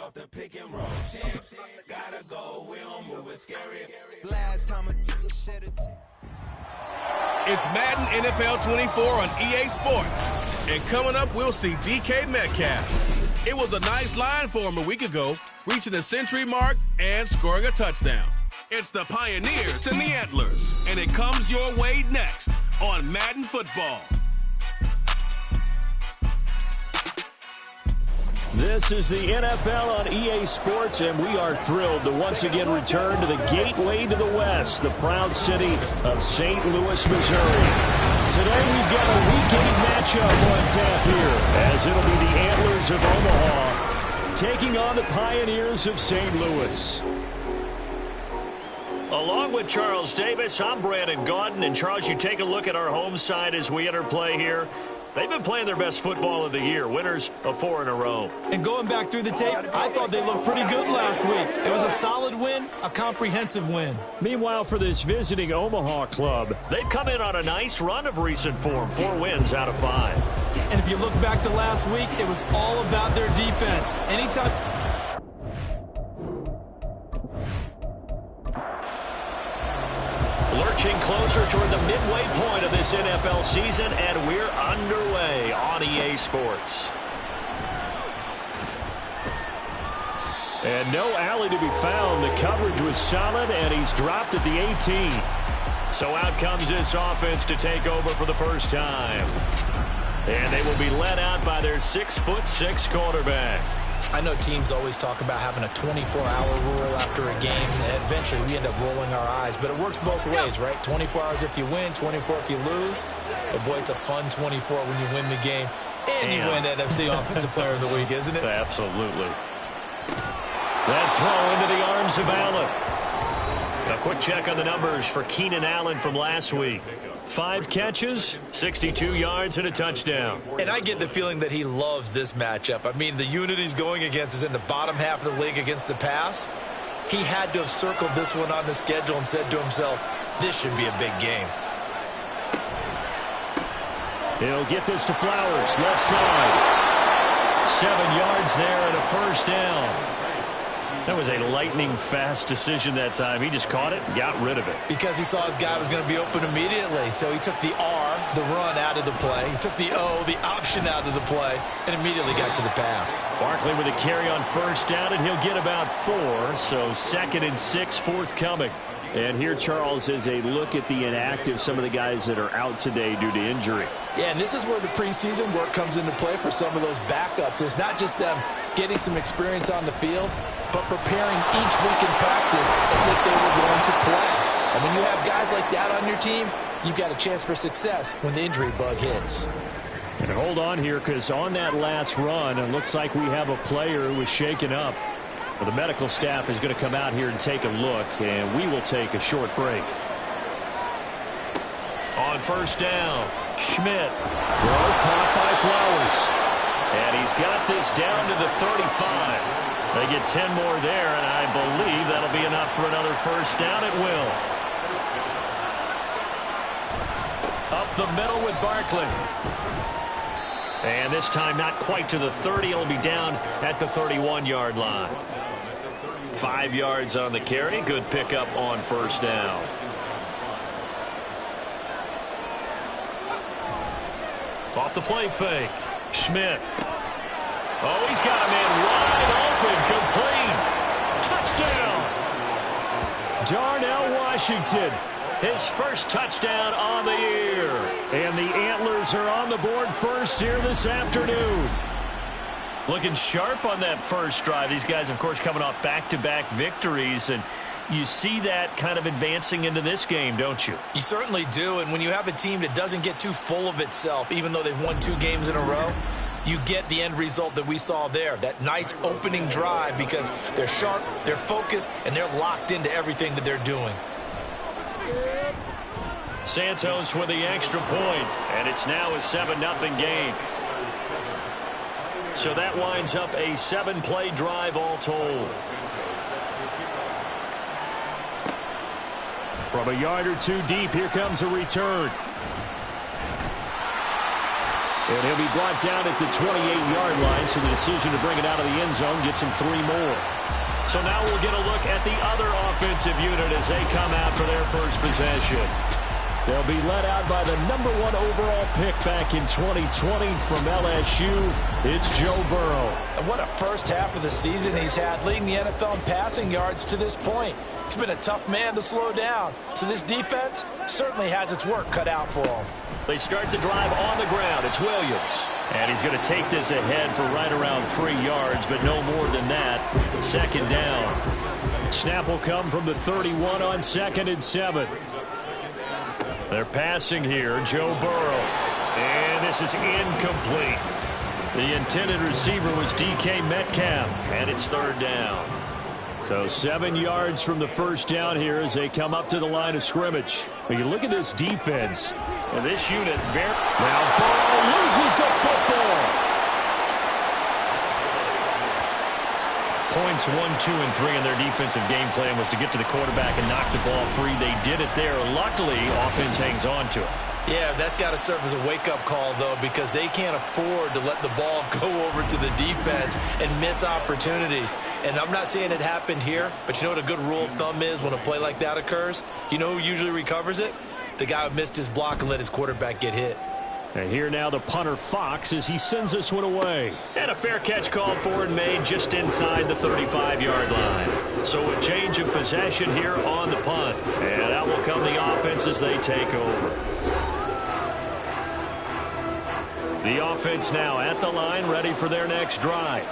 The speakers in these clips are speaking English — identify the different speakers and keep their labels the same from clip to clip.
Speaker 1: off the pick and roll. Shit, gotta go, we don't move it scary. Last time I shed it.
Speaker 2: It's Madden NFL 24 on EA Sports. And coming up, we'll see DK Metcalf. It was a nice line for him a week ago, reaching the century mark and scoring a touchdown. It's the Pioneers and the Antlers, and it comes your way next on Madden Football.
Speaker 3: This is the NFL on EA Sports, and we are thrilled to once again return to the gateway to the West, the proud city of St. Louis, Missouri. Today we've got a Week 8 matchup on tap here, as it'll be the Antlers of Omaha taking on the Pioneers of St. Louis. Along with Charles Davis, I'm Brandon Gaudin, and Charles, you take a look at our home side as we enter play here. They've been playing their best football of the year, winners of 4 in a row.
Speaker 4: And going back through the tape, I thought they looked pretty good last week. It was a solid win, a comprehensive win.
Speaker 3: Meanwhile, for this visiting Omaha club, they've come in on a nice run of recent form, 4 wins out of 5.
Speaker 4: And if you look back to last week, it was all about their defense. Anytime...
Speaker 3: Lurching closer toward the midway point of this NFL season, and we're underway on EA Sports. And no alley to be found. The coverage was solid, and he's dropped at the 18. So out comes this offense to take over for the first time. And they will be led out by their 6'6" quarterback.
Speaker 4: I know teams always talk about having a 24-hour rule after a game, and eventually we end up rolling our eyes. But it works both ways, right? 24 hours if you win, 24 if you lose. But, boy, it's a fun 24 when you win the game. And you win NFC Offensive Player of the Week, isn't it?
Speaker 3: Absolutely. That throw into the arms of Allen. A quick check on the numbers for Keenan Allen from last week. 5 catches, 62 yards, and a touchdown.
Speaker 4: And I get the feeling that he loves this matchup. I mean, the unit he's going against is in the bottom half of the league against the pass. He had to have circled this one on the schedule and said to himself, this should be a big game.
Speaker 3: He'll get this to Flowers, left side. 7 yards there and a first down. That was a lightning-fast decision that time. He just caught it and got rid of it.
Speaker 4: Because he saw his guy was going to be open immediately. So he took the R, the run, out of the play. He took the O, the option, out of the play, and immediately got to the pass.
Speaker 3: Barkley with a carry on first down, and he'll get about 4. So 2nd and 6 forthcoming. And here, Charles, is a look at the inactive, some of the guys that are out today due to injury.
Speaker 4: Yeah, and this is where the preseason work comes into play for some of those backups. It's not just them getting some experience on the field, but preparing each week in practice as if they were going to play. And when you have guys like that on your team, you've got a chance for success when the injury bug hits.
Speaker 3: And hold on here, because on that last run, it looks like we have a player who was shaken up. Well, the medical staff is going to come out here and take a look, and we will take a short break. On first down, Schmidt. Throw caught by Flowers. And he's got this down to the 35. They get 10 more there, and I believe that'll be enough for another first down. It will. Up the middle with Barkley. And this time not quite to the 30. It'll be down at the 31-yard line. 5 yards on the carry. Good pickup on first down. Off the play fake. Schmidt. Oh, he's got a man wide open. Complete. Touchdown. Darnell Washington. His first touchdown on the year. And the Antlers are on the board first here this afternoon. Looking sharp on that first drive. These guys, of course, coming off back-to-back victories, and you see that kind of advancing into this game, don't you?
Speaker 4: You certainly do, and when you have a team that doesn't get too full of itself, even though they've won 2 games in a row, you get the end result that we saw there, that nice opening drive, because they're sharp, they're focused, and they're locked into everything that they're doing.
Speaker 3: Santos with the extra point, and it's now a 7-0 game. So that winds up a 7-play drive all told. From a yard or 2 deep, here comes a return. And he'll be brought down at the 28-yard line, so the decision to bring it out of the end zone gets him 3 more. So now we'll get a look at the other offensive unit as they come out for their first possession. They'll be led out by the #1 overall pick back in 2020 from LSU. It's Joe Burrow.
Speaker 4: And what a first half of the season he's had, leading the NFL in passing yards to this point. He's been a tough man to slow down. So this defense certainly has its work cut out for him.
Speaker 3: They start the drive on the ground. It's Williams. And he's going to take this ahead for right around 3 yards, but no more than that. Second down. Snap will come from the 31 on 2nd and 7. They're passing here, Joe Burrow. And this is incomplete. The intended receiver was DK Metcalf, and it's 3rd down. So 7 yards from the first down here as they come up to the line of scrimmage. But you look at this defense, and this unit, now Burrow loses the football. Points 1, 2, and 3 in their defensive game plan was to get to the quarterback and knock the ball free. They did it there. Luckily, offense hangs on to it.
Speaker 4: Yeah, that's got to serve as a wake-up call, though, because they can't afford to let the ball go over to the defense and miss opportunities. And I'm not saying it happened here, but you know what a good rule of thumb is when a play like that occurs? You know who usually recovers it? The guy who missed his block and let his quarterback get hit.
Speaker 3: And here now the punter Fox as he sends this one away. And a fair catch called for and made just inside the 35-yard line. So a change of possession here on the punt. And out will come the offense as they take over. The offense now at the line, ready for their next drive.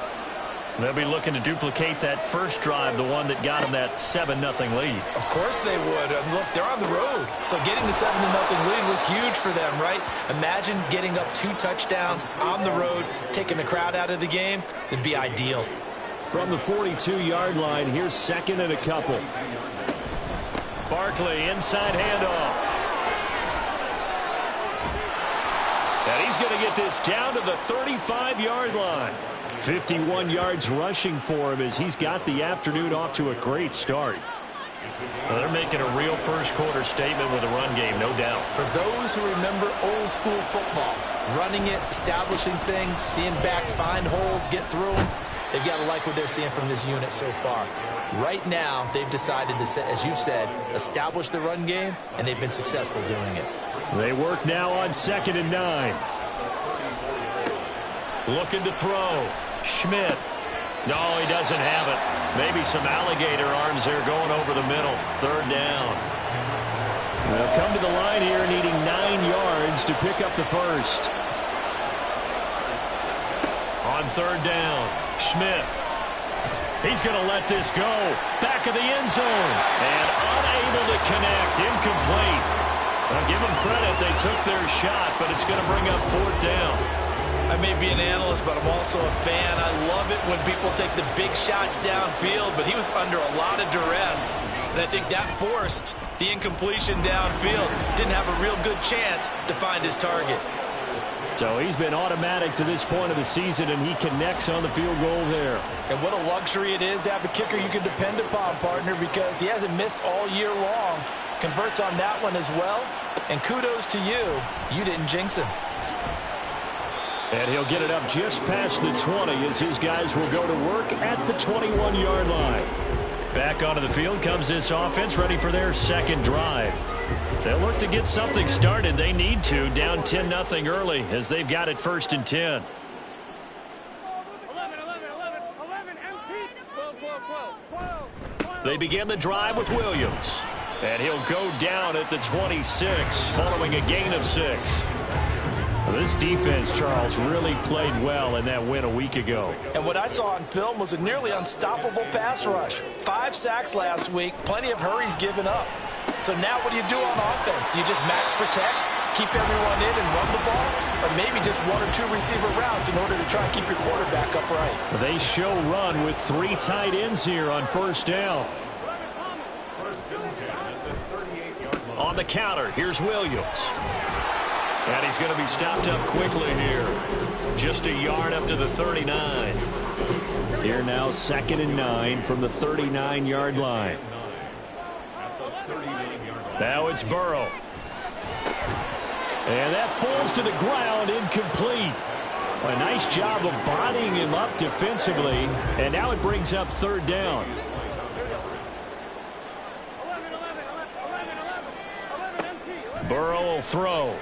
Speaker 3: They'll be looking to duplicate that first drive, the one that got them that 7-0 lead.
Speaker 4: Of course they would. Look, they're on the road. So getting the 7-0 lead was huge for them, right? Imagine getting up 2 touchdowns on the road, taking the crowd out of the game. It'd be ideal.
Speaker 3: From the 42-yard line, here's 2nd and a couple. Barkley, inside handoff. And he's going to get this down to the 35-yard line. 51 yards rushing for him as he's got the afternoon off to a great start. Well, they're making a real first-quarter statement with a run game, no doubt.
Speaker 4: For those who remember old-school football, running it, establishing things, seeing backs find holes, get through them, they've got to like what they're seeing from this unit so far. Right now, they've decided to, as you've said, establish the run game, and they've been successful doing it.
Speaker 3: They work now on 2nd and 9. Looking to throw. Schmidt. No, he doesn't have it. Maybe some alligator arms there going over the middle. 3rd down. They'll come to the line here needing 9 yards to pick up the first. On 3rd down, Schmidt. He's going to let this go. Back of the end zone. And unable to connect. Incomplete. I'll give them credit. They took their shot, but it's going to bring up 4th down.
Speaker 4: I may be an analyst, but I'm also a fan. I love it when people take the big shots downfield, but he was under a lot of duress, and I think that forced the incompletion downfield. Didn't have a real good chance to find his target.
Speaker 3: So he's been automatic to this point of the season, and he connects on the field goal there.
Speaker 4: And what a luxury it is to have a kicker you can depend upon, partner, because he hasn't missed all year long. Converts on that one as well, and kudos to you. You didn't jinx him.
Speaker 3: And he'll get it up just past the 20 as his guys will go to work at the 21-yard line. Back onto the field comes this offense, ready for their second drive. They'll look to get something started. They need to, down 10-0 early as they've got it 1st and 10. They begin the drive with Williams. And he'll go down at the 26 following a gain of 6. This defense, Charles, really played well in that win a week ago.
Speaker 4: And what I saw on film was a nearly unstoppable pass rush. 5 sacks last week, plenty of hurries given up. So now what do you do on offense? You just max protect, keep everyone in and run the ball, or maybe just 1 or 2 receiver routes in order to try and keep your quarterback upright.
Speaker 3: They show run with 3 tight ends here on 1st down. On the counter, here's Williams. And he's going to be stopped up quickly here. Just a yard up to the 39. Here now 2nd and 9 from the 39-yard line. Now it's Burrow. And that falls to the ground, incomplete. A nice job of bodying him up defensively, and now it brings up third down. Burrow will throw.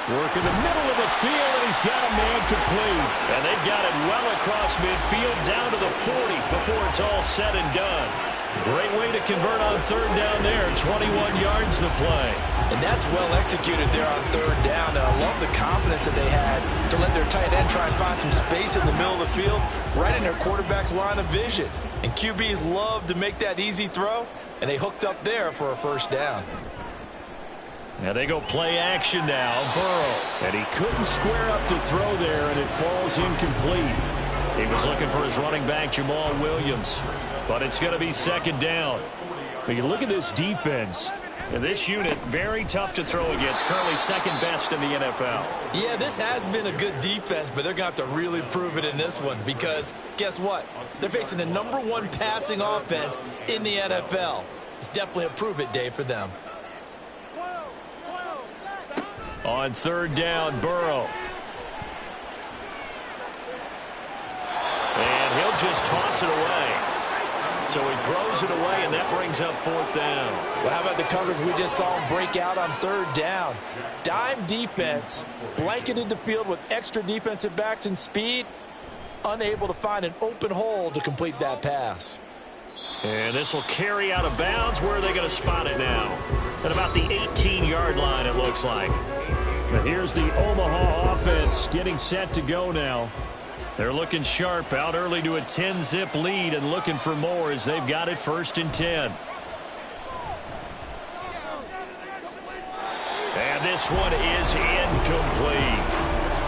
Speaker 3: Work in the middle of the field, and he's got a man complete. And they've got it well across midfield down to the 40 before it's all said and done. Great way to convert on third down there. 21 yards to play.
Speaker 4: And that's well executed there on third down. And I love the confidence that they had to let their tight end try and find some space in the middle of the field, right in their quarterback's line of vision. And QBs love to make that easy throw, and they hooked up there for a first down.
Speaker 3: Now they go play action now. Burrow. And he couldn't square up to throw there, and it falls incomplete. He was looking for his running back, Jamal Williams. But it's going to be second down. But you look at this defense. And this unit, very tough to throw against. Currently second best in the NFL.
Speaker 4: Yeah, this has been a good defense, but they're going to have to really prove it in this one. Because guess what? They're facing the #1 passing offense in the NFL. It's definitely a prove-it day for them.
Speaker 3: On third down, Burrow. And he'll just toss it away. So he throws it away, and that brings up fourth down.
Speaker 4: Well, how about the coverage we just saw him break out on third down? Dime defense, blanketed the field with extra defensive backs and speed, unable to find an open hole to complete that pass.
Speaker 3: And this will carry out of bounds. Where are they going to spot it now? At about the 18-yard line, it looks like. But here's the Omaha offense getting set to go now. They're looking sharp, out early to a 10-zip lead and looking for more as they've got it first and 10. And this one is incomplete.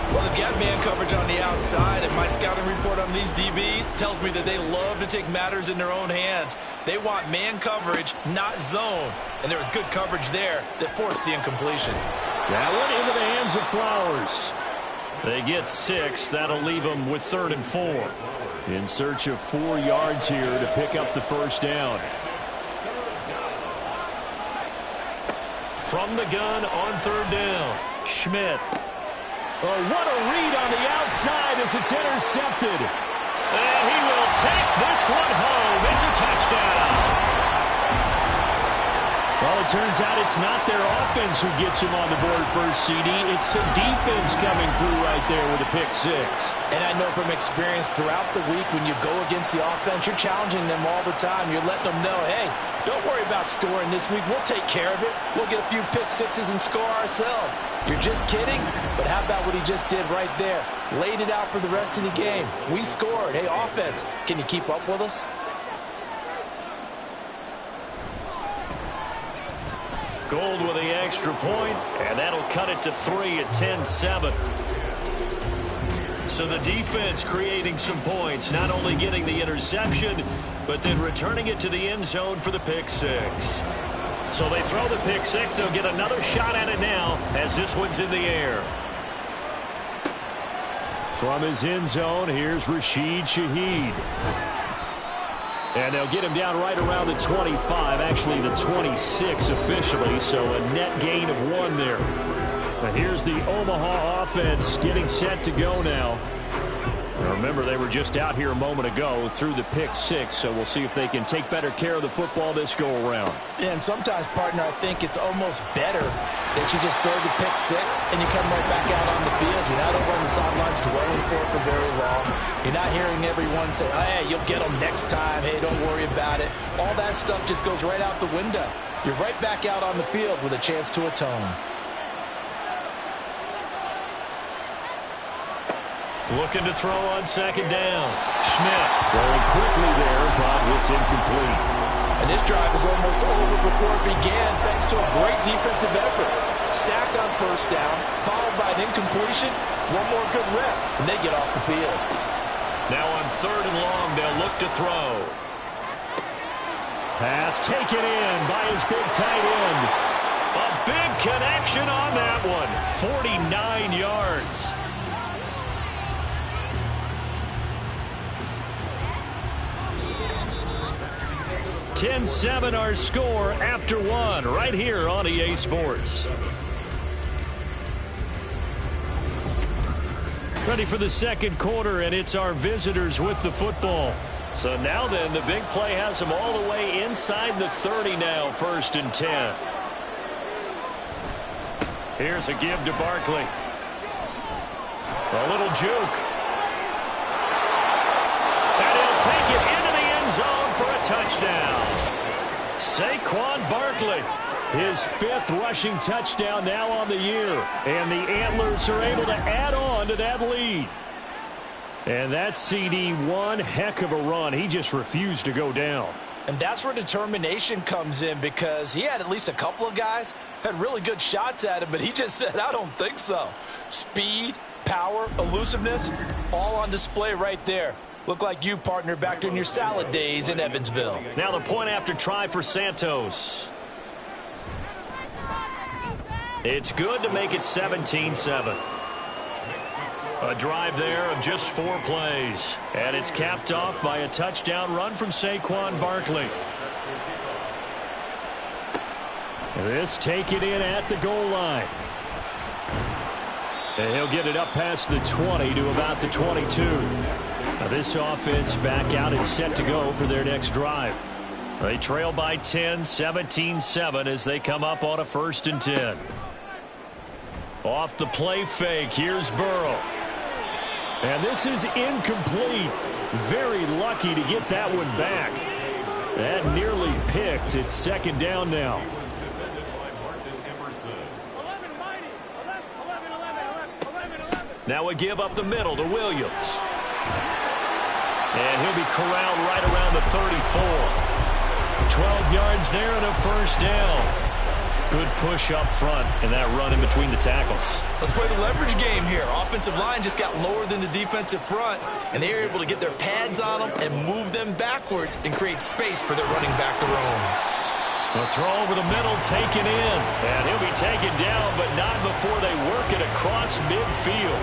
Speaker 4: Well, they've got man coverage on the outside, and my scouting report on these DBs tells me that they love to take matters in their own hands. They want man coverage, not zone. And there was good coverage there that forced the incompletion.
Speaker 3: That one into the hands of Flowers. They get 6. That'll leave them with 3rd and 4. In search of 4 yards here to pick up the first down. From the gun on third down, Schmidt. Oh, what a read on the outside as it's intercepted. And he will take this one home. It's a touchdown. Well, it turns out it's not their offense who gets him on the board first, CD. It's the defense coming through right there with a pick 6.
Speaker 4: And I know from experience throughout the week when you go against the offense, you're challenging them all the time. You're letting them know, hey, don't worry about scoring this week. We'll take care of it. We'll get a few pick 6s and score ourselves. You're just kidding? But how about what he just did right there? Laid it out for the rest of the game. We scored. Hey, offense, can you keep up with us?
Speaker 3: Gold with the extra point, and that'll cut it to 3 at 10-7. So the defense creating some points, not only getting the interception, but then returning it to the end zone for the pick 6. So they throw the pick 6. They'll get another shot at it now as this one's in the air. From his end zone, here's Rashid Shaheed. And they'll get him down right around the 25, actually the 26 officially, so a net gain of 1 there. And here's the Omaha offense getting set to go now. Now remember, they were just out here a moment ago through the pick 6, so we'll see if they can take better care of the football this go-around.
Speaker 4: Yeah, and sometimes, partner, I think it's almost better that you just throw the pick 6 and you come right back out on the field. You're not over on the sidelines dwelling for it for very long. You're not hearing everyone say, oh, hey, you'll get them next time. Hey, don't worry about it. All that stuff just goes right out the window. You're right back out on the field with a chance to atone.
Speaker 3: Looking to throw on second down. Schmidt throwing quickly there, but it's incomplete.
Speaker 4: And this drive is almost over before it began thanks to a great defensive effort. Sack on first down, followed by an incompletion. One more good rep, and they get off the field.
Speaker 3: Now on 3rd and long, they'll look to throw. Pass taken in by his big tight end. A big connection on that one. 49 yards. 10-7 our score after 1 right here on EA Sports. Ready for the second quarter, and it's our visitors with the football. So now then, the big play has them all the way inside the 30 now, 1st and 10. Here's a give to Barkley. A little juke. And he'll take it into the end zone for a touchdown. Saquon Barkley, his 5th rushing touchdown now on the year. And the Antlers are able to add on to that lead. And that CD, one heck of a run. He just refused to go down.
Speaker 4: And that's where determination comes in, because he had at least a couple of guys had really good shots at him, but he just said, I don't think so. Speed, power, elusiveness, all on display right there. Look like you, partner, back during your salad days in Evansville.
Speaker 3: Now the point after try for Santos. It's good to make it 17-7. A drive there of just 4 plays. And it's capped off by a touchdown run from Saquon Barkley. This take it in at the goal line. And he'll get it up past the 20 to about the 22. Now this offense back out and set to go for their next drive. They trail by 10, 17-7 as they come up on a 1st and 10. Off the play fake, here's Burrow. And this is incomplete. Very lucky to get that one back. That nearly picked. It's 2nd down now. Now a give up the middle to Williams. And he'll be corralled right around the 34. 12 yards there and a 1st down. Good push up front in that run in between the tackles.
Speaker 4: Let's play the leverage game here. Offensive line just got lower than the defensive front, and they were able to get their pads on them and move them backwards and create space for their running back to roam.
Speaker 3: The throw over the middle taken in, and he'll be taken down, but not before they work it across midfield.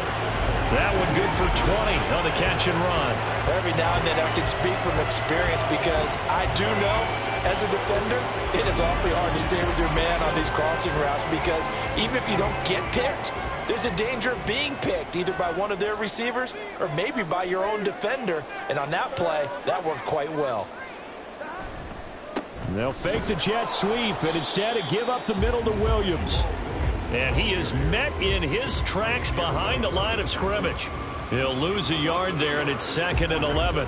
Speaker 3: That one good for 20 on the catch and run.
Speaker 4: Every now and then I can speak from experience, because I do know, as a defender, it is awfully hard to stay with your man on these crossing routes, because even if you don't get picked, there's a danger of being picked, either by one of their receivers or maybe by your own defender. And on that play, that worked quite well.
Speaker 3: They'll fake the jet sweep and instead give up the middle to Williams. And he is met in his tracks behind the line of scrimmage. He'll lose a yard there, and it's 2nd and 11.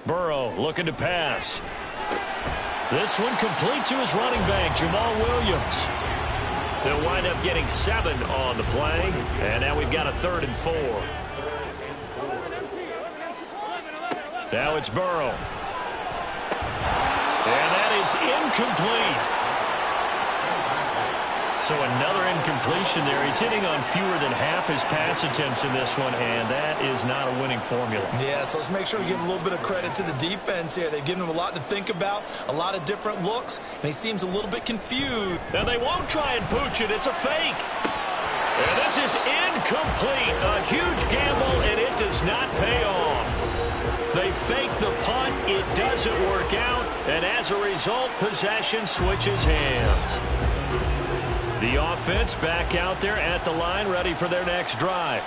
Speaker 3: Burrow looking to pass. This one complete to his running back, Jamal Williams. They'll wind up getting 7 on the play, and now we've got a 3rd and 4. Now it's Burrow. And that is incomplete. So another incompletion there. He's hitting on fewer than half his pass attempts in this one, and that is not a winning formula.
Speaker 4: Yeah, so let's make sure we give a little bit of credit to the defense here. They've given him a lot to think about, a lot of different looks, and he seems a little bit confused.
Speaker 3: And they won't try and pooch it. It's a fake. And this is incomplete. A huge gamble, and it does not pay off. They fake the punt. It doesn't work out, and as a result, possession switches hands. The offense back out there at the line, ready for their next drive.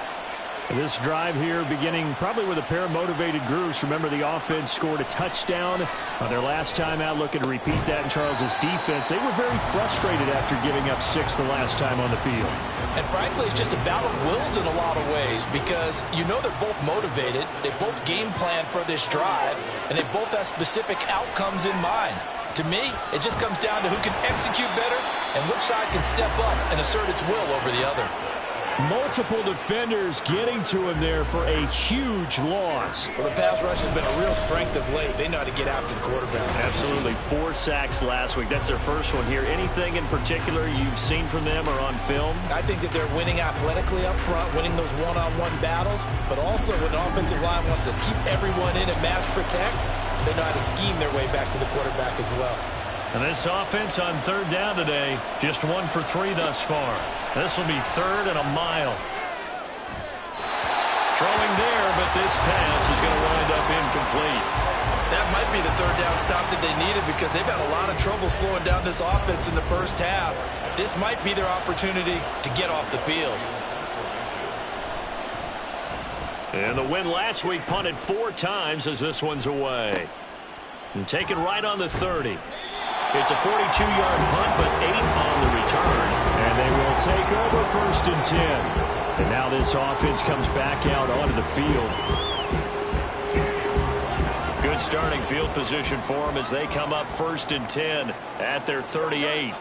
Speaker 3: This drive here beginning probably with a pair of motivated groups. Remember, the offense scored a touchdown on their last time out. Looking to repeat that in Charles's defense. They were very frustrated after giving up 6 the last time on the field.
Speaker 4: And frankly, it's just a battle of wills in a lot of ways, because you know they're both motivated. They both game plan for this drive, and they both have specific outcomes in mind. To me, it just comes down to who can execute better and which side can step up and assert its will over the other.
Speaker 3: Multiple defenders getting to him there for a huge loss.
Speaker 4: Well, the pass rush has been a real strength of late. They know how to get after the quarterback.
Speaker 3: Absolutely. 4 sacks last week. That's their first one here. Anything in particular you've seen from them or on film?
Speaker 4: I think that they're winning athletically up front, winning those one-on-one battles, but also when the offensive line wants to keep everyone in and mass protect, they know how to scheme their way back to the quarterback as well.
Speaker 3: And this offense on 3rd down today, just 1 for 3 thus far. This will be 3rd and a mile. Throwing there, but this pass is going to wind up incomplete.
Speaker 4: That might be the third down stop that they needed because they've had a lot of trouble slowing down this offense in the first half. This might be their opportunity to get off the field.
Speaker 3: And the win last week punted 4 times as this one's away. And taken right on the 30. It's a 42-yard punt, but 8 on the return. And they will take over 1st and 10. And now this offense comes back out onto the field. Good starting field position for them as they come up 1st and 10 at their 38.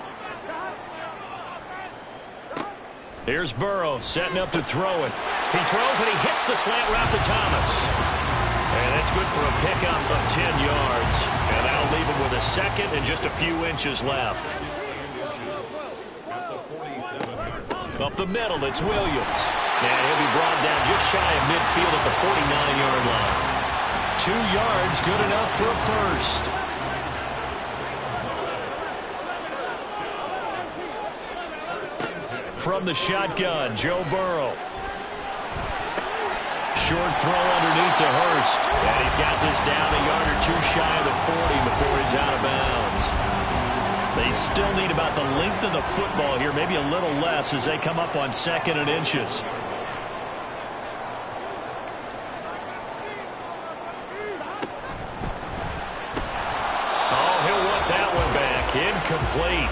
Speaker 3: Here's Burrow setting up to throw it. He throws and he hits the slant route to Thomas. And that's good for a pickup of 10 yards. And that'll leave him with a second and just a few inches left. Up the middle, it's Williams. And he'll be brought down just shy of midfield at the 49-yard line. 2 yards, good enough for a first. From the shotgun, Joe Burrow. Short throw underneath to Hurst. And he's got this down a yard or 2 shy of the 40 before he's out of bounds. They still need about the length of the football here, maybe a little less as they come up on 2nd and inches. Oh, he'll want that one back. Incomplete.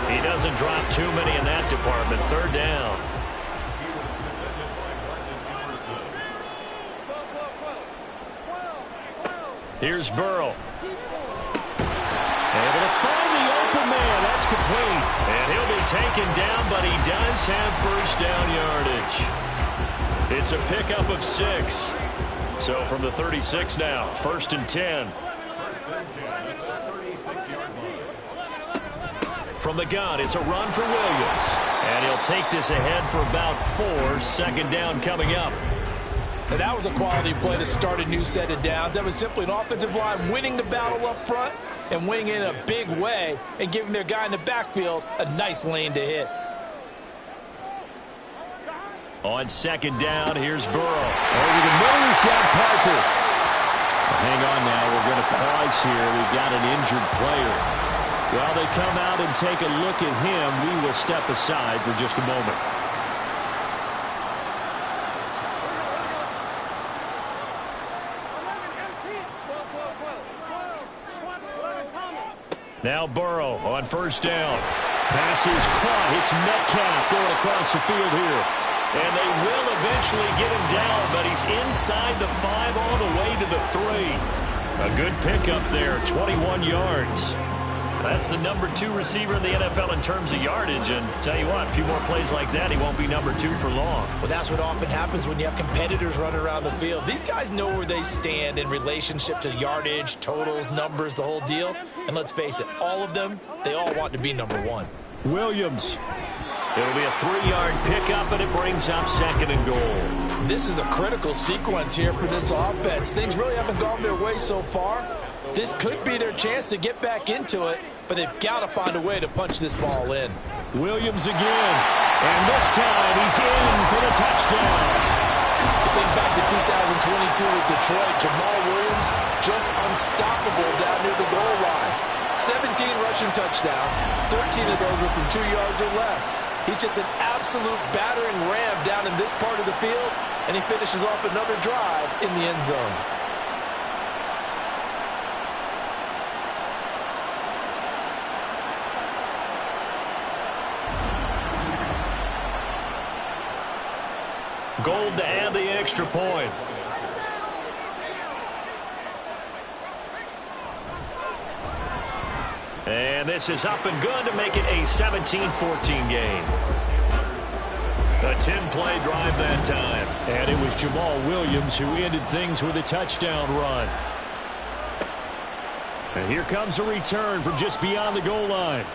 Speaker 3: He doesn't drop too many in that department. 3rd down. Here's Burrow. Able to find the open man. That's complete. And he'll be taken down, but he does have 1st down yardage. It's a pickup of 6. So from the 36 now, 1st and 10. From the gun, it's a run for Williams. And he'll take this ahead for about 4. 2nd down coming up.
Speaker 4: And that was a quality play to start a new set of downs. That was simply an offensive line winning the battle up front and winning in a big way and giving their guy in the backfield a nice lane to hit.
Speaker 3: On 2nd down, here's Burrow. Over the middle, he's got Parker. Hang on now, we're going to pause here. We've got an injured player. While they come out and take a look at him, we will step aside for just a moment. Now Burrow on 1st down. Pass is caught. It's Metcalf going across the field here. And they will eventually get him down, but he's inside the 5 all the way to the 3. A good pickup there, 21 yards. That's the number 2 receiver in the NFL in terms of yardage. And tell you what, a few more plays like that, he won't be number 2 for long.
Speaker 4: Well, that's what often happens when you have competitors running around the field. These guys know where they stand in relationship to yardage, totals, numbers, the whole deal. And let's face it, all of them, they all want to be number 1.
Speaker 3: Williams. It'll be a 3-yard pickup, and it brings up 2nd and goal.
Speaker 4: This is a critical sequence here for this offense. Things really haven't gone their way so far. This could be their chance to get back into it, but they've got to find a way to punch this ball in.
Speaker 3: Williams again, and this time he's in for the touchdown.
Speaker 4: You think back to 2022 with Detroit, Jamal Williams just unstoppable down near the goal line. 17 rushing touchdowns, 13 of those were from 2 yards or less. He's just an absolute battering ram down in this part of the field, and he finishes off another drive in the end zone.
Speaker 3: Gold to add the extra point. And this is up and good to make it a 17-14 game. A 10-play drive that time. And it was Jamal Williams who ended things with a touchdown run. And here comes a return from just beyond the goal line.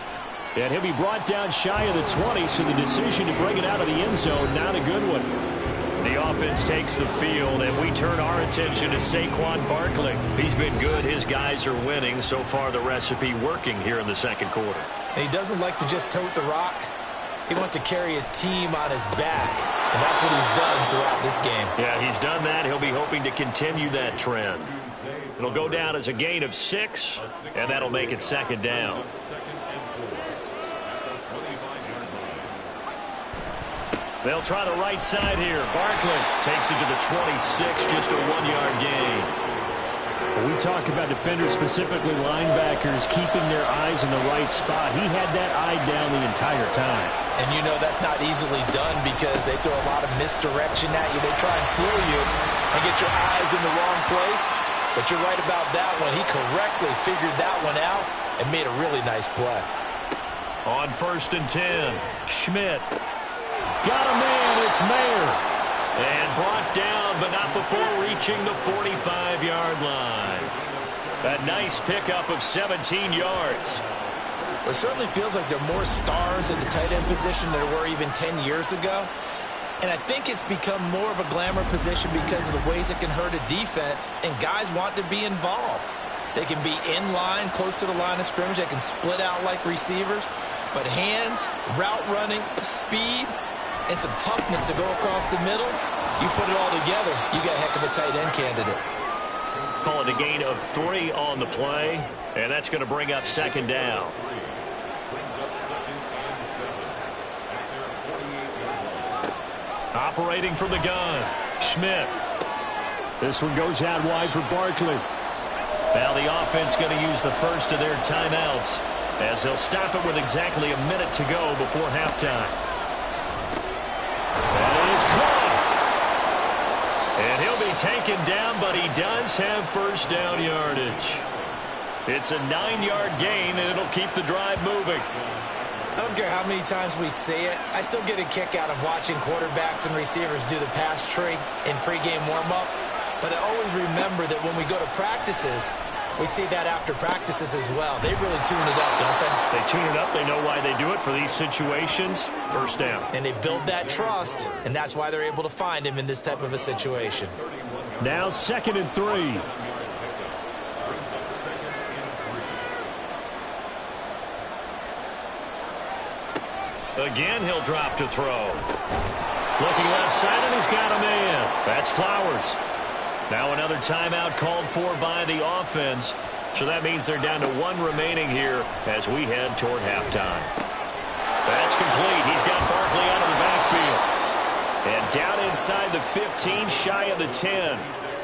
Speaker 3: And he'll be brought down shy of the 20, so the decision to bring it out of the end zone, not a good one. The offense takes the field, and we turn our attention to Saquon Barkley. He's been good. His guys are winning. So far, the recipe working here in the second quarter.
Speaker 4: And he doesn't like to just tote the rock. He wants to carry his team on his back, and that's what he's done throughout this game.
Speaker 3: Yeah, he's done that. He'll be hoping to continue that trend. It'll go down as a gain of 6, and that'll make it second down. They'll try the right side here. Barkley takes it to the 26, just a 1-yard gain.
Speaker 5: We talk about defenders, specifically linebackers, keeping their eyes in the right spot. He had that eye down the entire time.
Speaker 4: And you know that's not easily done because they throw a lot of misdirection at you. They try and fool you and get your eyes in the wrong place. But you're right about that one. He correctly figured that one out and made a really nice play.
Speaker 3: On 1st and 10, Schmidt.
Speaker 5: Got a man, it's Mayer.
Speaker 3: And brought down, but not before reaching the 45-yard line. A nice pickup of 17 yards.
Speaker 4: It certainly feels like there are more stars at the tight end position than there were even 10 years ago. And I think it's become more of a glamour position because of the ways it can hurt a defense, and guys want to be involved. They can be in line, close to the line of scrimmage. They can split out like receivers. But hands, route running, speed, and some toughness to go across the middle, you put it all together, you got a heck of a tight end candidate.
Speaker 3: Call it a gain of 3 on the play, and that's going to bring up second down. Operating from the gun, Schmidt.
Speaker 5: This one goes out wide for Barkley.
Speaker 3: Now the offense going to use the first of their timeouts as they'll stop it with exactly a minute to go before halftime. That is caught. And he'll be taken down, but he does have first down yardage. It's a 9-yard gain, and it'll keep the drive moving.
Speaker 4: I don't care how many times we say it. I still get a kick out of watching quarterbacks and receivers do the pass tree in pregame warm-up. But I always remember that when we go to practices, we see that after practices as well. They really tune it up, don't they?
Speaker 3: They tune it up. They know why they do it for these situations. First down.
Speaker 4: And they build that trust, and that's why they're able to find him in this type of a situation.
Speaker 5: Now 2nd and 3.
Speaker 3: Again, he'll drop to throw. Looking left side, and he's got a man. That's Flowers. Now another timeout called for by the offense. So that means they're down to 1 remaining here as we head toward halftime. That's complete. He's got Barkley out of the backfield. And down inside the 15, shy of the 10.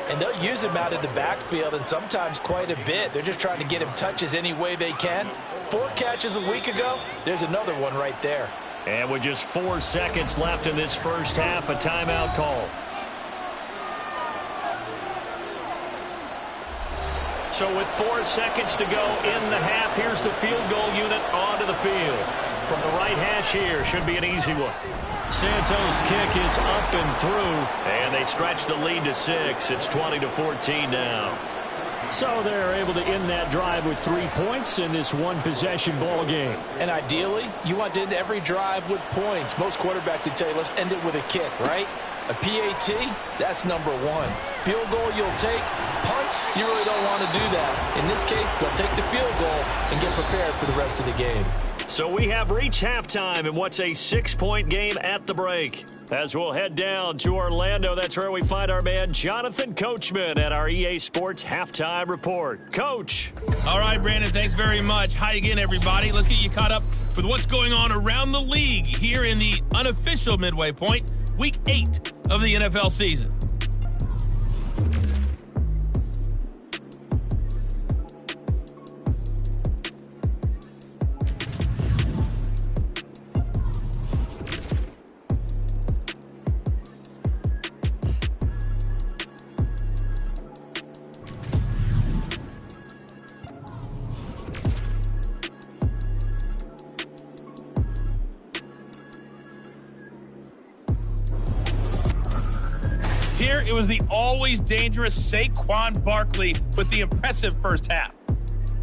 Speaker 4: And they'll use him out of the backfield, and sometimes quite a bit. They're just trying to get him touches any way they can. 4 catches a week ago. There's another one right there.
Speaker 3: And with just 4 seconds left in this first half, a timeout call. So with 4 seconds to go in the half, here's the field goal unit onto the field. From the right hash here, should be an easy one. Santos' kick is up and through, and they stretch the lead to 6. It's 20-14 now.
Speaker 5: So they're able to end that drive with 3 points in this one-possession ball game.
Speaker 4: And ideally, you want to end every drive with points. Most quarterbacks would tell you, let's end it with a kick, right? A PAT, that's number 1. Field goal you'll take. Punts, you really don't want to do that. In this case, they'll take the field goal and get prepared for the rest of the game.
Speaker 3: So we have reached halftime in what's a 6-point game at the break. As we'll head down to Orlando, that's where we find our man Jonathan Coachman at our EA Sports Halftime Report. Coach.
Speaker 2: All right, Brandon, thanks very much. Hi again, everybody. Let's get you caught up with what's going on around the league here in the unofficial midway point, Week 8 of the NFL season. Here, it was the always dangerous Saquon Barkley with the impressive first half.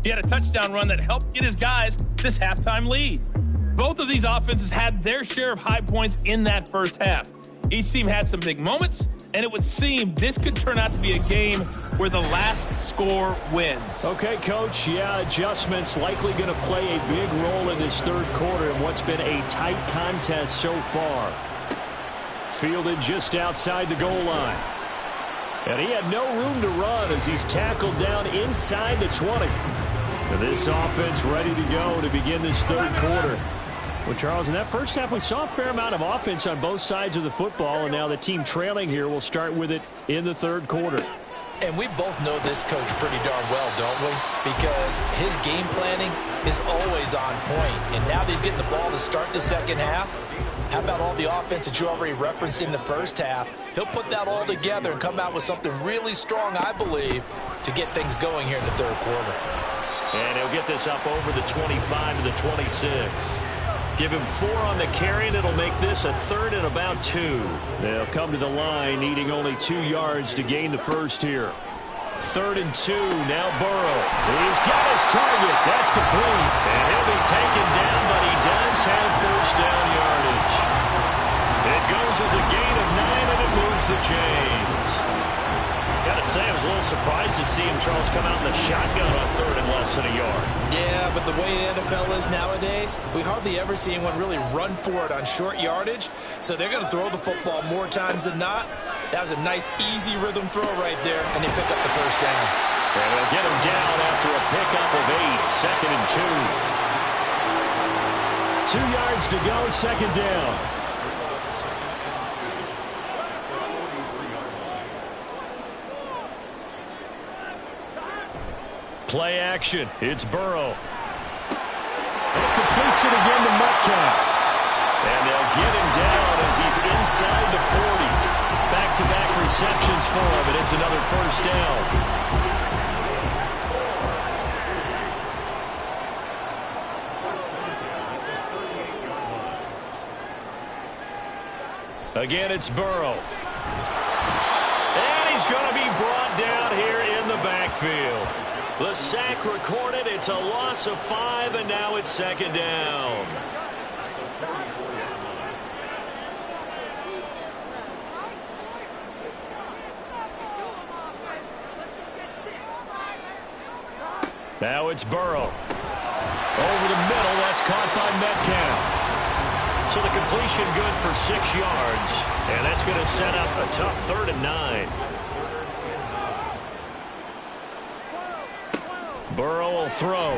Speaker 2: He had a touchdown run that helped get his guys this halftime lead. Both of these offenses had their share of high points in that first half. Each team had some big moments, and it would seem this could turn out to be a game where the last score wins.
Speaker 5: Okay, Coach, yeah, adjustments likely going to play a big role in this
Speaker 3: this third quarter in what's been a tight contest so far. Fielded just outside the goal line. And he had no room to run as he's tackled down inside the 20. And this offense ready to go to begin this third quarter. Well, Charles, in that first half, we saw a fair amount of offense on both sides of the football, and now the team trailing here will start with it in the third quarter.
Speaker 4: And we both know this coach pretty darn well, don't we? Because his game planning is always on point. And now that he's getting the ball to start the second half, how about all the offense that you already referenced in the first half? He'll put that all together and come out with something really strong, I believe, to get things going here in the third quarter.
Speaker 3: And he'll get this up over the 25 to the 26. Give him 4 on the carry, and it'll make this a third and about 2. They'll come to the line, needing only 2 yards to gain the first here. 3rd and 2, now Burrow. He's got his target. That's complete. And he'll be taken down, but he does have first down yardage. It goes as a gain of 9, and it moves the chains. Gotta say, I was a little surprised to see him, Charles, come out in the shotgun on 3rd and less than a yard.
Speaker 4: Yeah, but the way the NFL is nowadays, we hardly ever see anyone really run for it on short yardage. So they're going to throw the football more times than not. That was a nice, easy rhythm throw right there, and they pick up the first down.
Speaker 3: And they'll get him down after a pickup of 8, 2nd and 2. 2 yards to go, 2nd down. Play action. It's Burrow. And completes it again to Metcalf. And they'll get him down as he's inside the 40. Back-to-back receptions for him, and it's another first down. Again, it's Burrow. And he's going to be brought down here in the backfield. The sack recorded. It's a loss of 5, and now it's 2nd down. Now it's Burrow. Over the middle, that's caught by Metcalf. So the completion good for 6 yards, and that's going to set up a tough 3rd and 9. Burrow will throw.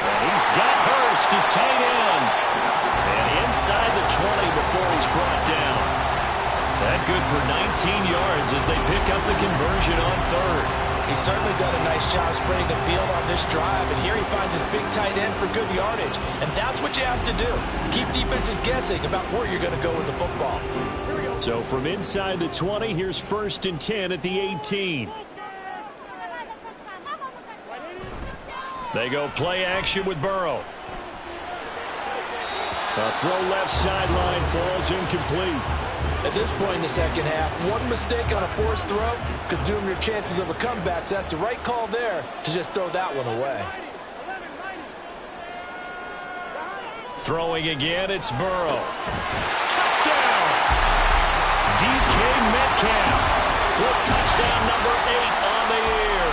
Speaker 3: And he's got Hurst, his tight end. And inside the 20 before he's brought down. That good for 19 yards as they pick up the conversion on 3rd.
Speaker 4: He's certainly done a nice job spreading the field on this drive, and here he finds his big tight end for good yardage. And that's what you have to do. Keep defenses guessing about where you're going to go with the football.
Speaker 3: So from inside the 20, here's 1st and 10 at the 18. They go play action with Burrow. A throw left sideline falls incomplete.
Speaker 4: At this point in the second half, one mistake on a forced throw could doom your chances of a comeback. So that's the right call there to just throw that one away.
Speaker 3: Throwing again, it's Burrow. Touchdown! DK Metcalf with touchdown number 8 on the year.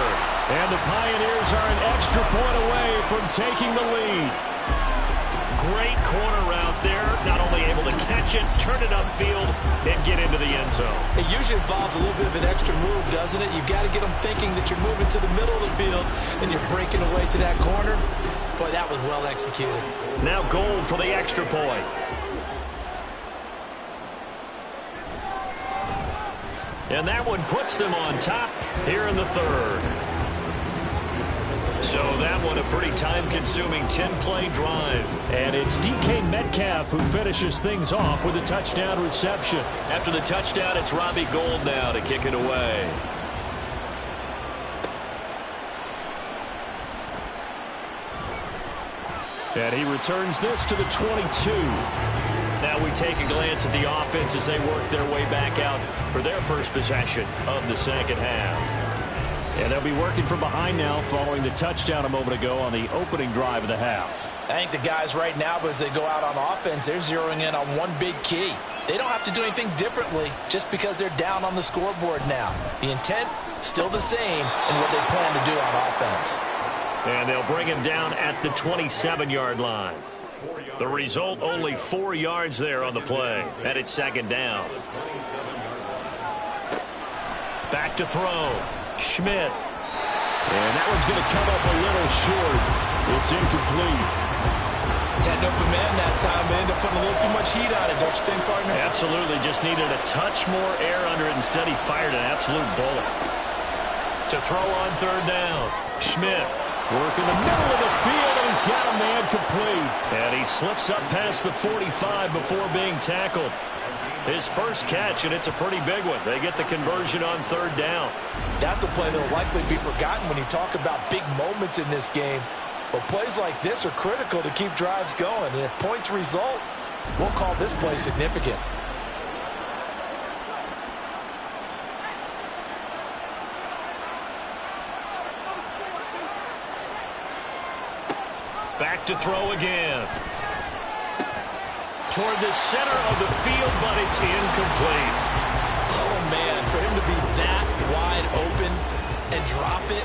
Speaker 3: And the Pioneers are an extra point away from taking the lead. Great corner route there. Not only able to catch it, turn it upfield, and get into the end zone.
Speaker 4: It usually involves a little bit of an extra move, doesn't it? You've got to get them thinking that you're moving to the middle of the field and you're breaking away to that corner. Boy, that was well executed.
Speaker 3: Now goal for the extra point. And that one puts them on top here in the 3rd. So that one a pretty time-consuming 10-play drive. And it's DK Metcalf who finishes things off with a touchdown reception. After the touchdown, it's Robbie Gould now to kick it away. And he returns this to the 22. Now we take a glance at the offense as they work their way back out for their first possession of the second half. And they'll be working from behind now following the touchdown a moment ago on the opening drive of the half.
Speaker 4: I think the guys right now, as they go out on offense, they're zeroing in on one big key. They don't have to do anything differently just because they're down on the scoreboard now. The intent, still the same in what they plan to do on offense.
Speaker 3: And they'll bring him down at the 27-yard line. The result, only 4 yards there on the play. And it's second down. Back to throw. Schmidt.
Speaker 5: And that one's going to come up a little short. It's incomplete.
Speaker 4: Had an open man that time, but ended up putting a little too much heat on it, don't you think, partner?
Speaker 3: Absolutely. Just needed a touch more air under it. Instead, he fired an absolute bullet. To throw on third down. Schmidt.
Speaker 5: Working the middle of the field, and he's got a man complete.
Speaker 3: And he slips up past the 45 before being tackled. His first catch, and it's a pretty big one. They get the conversion on third down.
Speaker 4: That's a play that will likely be forgotten when you talk about big moments in this game. But plays like this are critical to keep drives going. And if points result, we'll call this play significant.
Speaker 3: Back to throw again. Toward the center of the field, but it's incomplete.
Speaker 4: Oh, man, for him to be that wide open and drop it.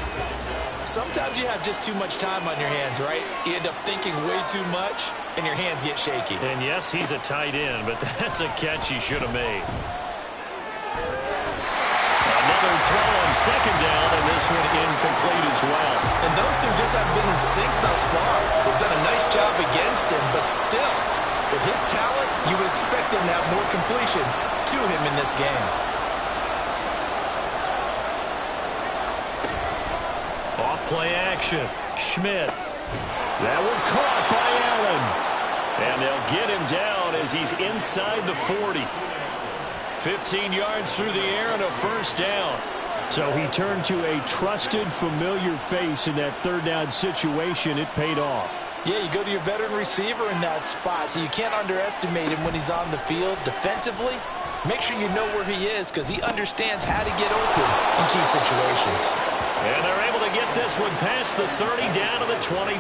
Speaker 4: Sometimes you have just too much time on your hands, right? You end up thinking way too much, and your hands get shaky.
Speaker 3: And yes, he's a tight end, but that's a catch he should have made. Another throw on second down, and this one incomplete as well.
Speaker 4: And those two just haven't been in sync thus far. They've done a nice job against him, but still, with his talent, you would expect him to have more completions to him in this game.
Speaker 3: Off play action. Schmidt.
Speaker 5: That one caught by Allen.
Speaker 3: And they'll get him down as he's inside the 40. 15 yards through the air and a first down.
Speaker 5: So he turned to a trusted, familiar face in that third down situation. It paid off.
Speaker 4: Yeah, you go to your veteran receiver in that spot, so you can't underestimate him when he's on the field defensively. Make sure you know where he is because he understands how to get open in key situations.
Speaker 3: And they're able to get this one past the 30 down to the 25.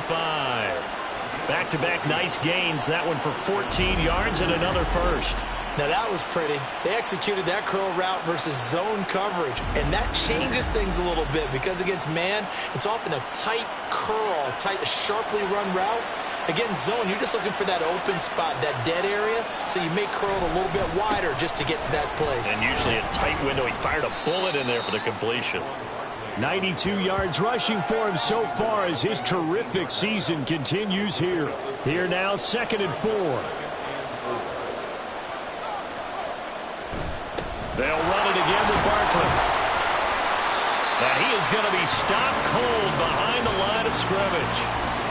Speaker 3: Back-to-back nice gains. That one for 14 yards and another first.
Speaker 4: Now that was pretty. They executed that curl route versus zone coverage, and that changes things a little bit because against man, it's often a tight curl, tight, sharply run route. Against zone, you're just looking for that open spot, that dead area, so you may curl it a little bit wider just to get to that place.
Speaker 3: And usually a tight window. He fired a bullet in there for the completion.
Speaker 5: 92 yards rushing for him so far as his terrific season continues here. Here now, 2nd and 4.
Speaker 3: They'll run it again with Barkley. And he is going to be stopped cold behind the line of scrimmage.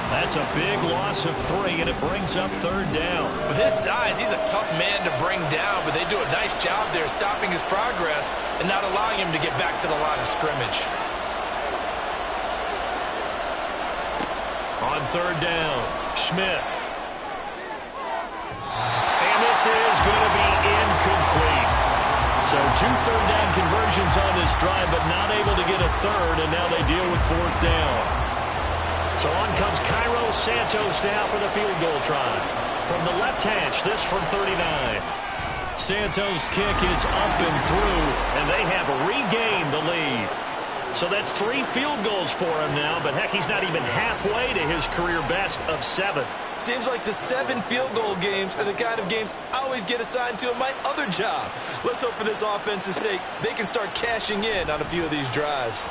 Speaker 3: That's a big loss of 3, and it brings up third down.
Speaker 4: With his size, he's a tough man to bring down, but they do a nice job there stopping his progress and not allowing him to get back to the line of scrimmage.
Speaker 3: On third down, Schmidt. And this is going to be incomplete. So 2 third-down conversions on this drive, but not able to get a third, and now they deal with 4th down. So on comes Cairo Santos now for the field goal try. From the left hash, this from 39. Santos' kick is up and through, and they have regained the lead. So that's 3 field goals for him now, but heck, he's not even halfway to his career best of 7.
Speaker 4: Seems like the 7 field goal games are the kind of games I always get assigned to in my other job. Let's hope for this offense's sake they can start cashing in on a few of these drives.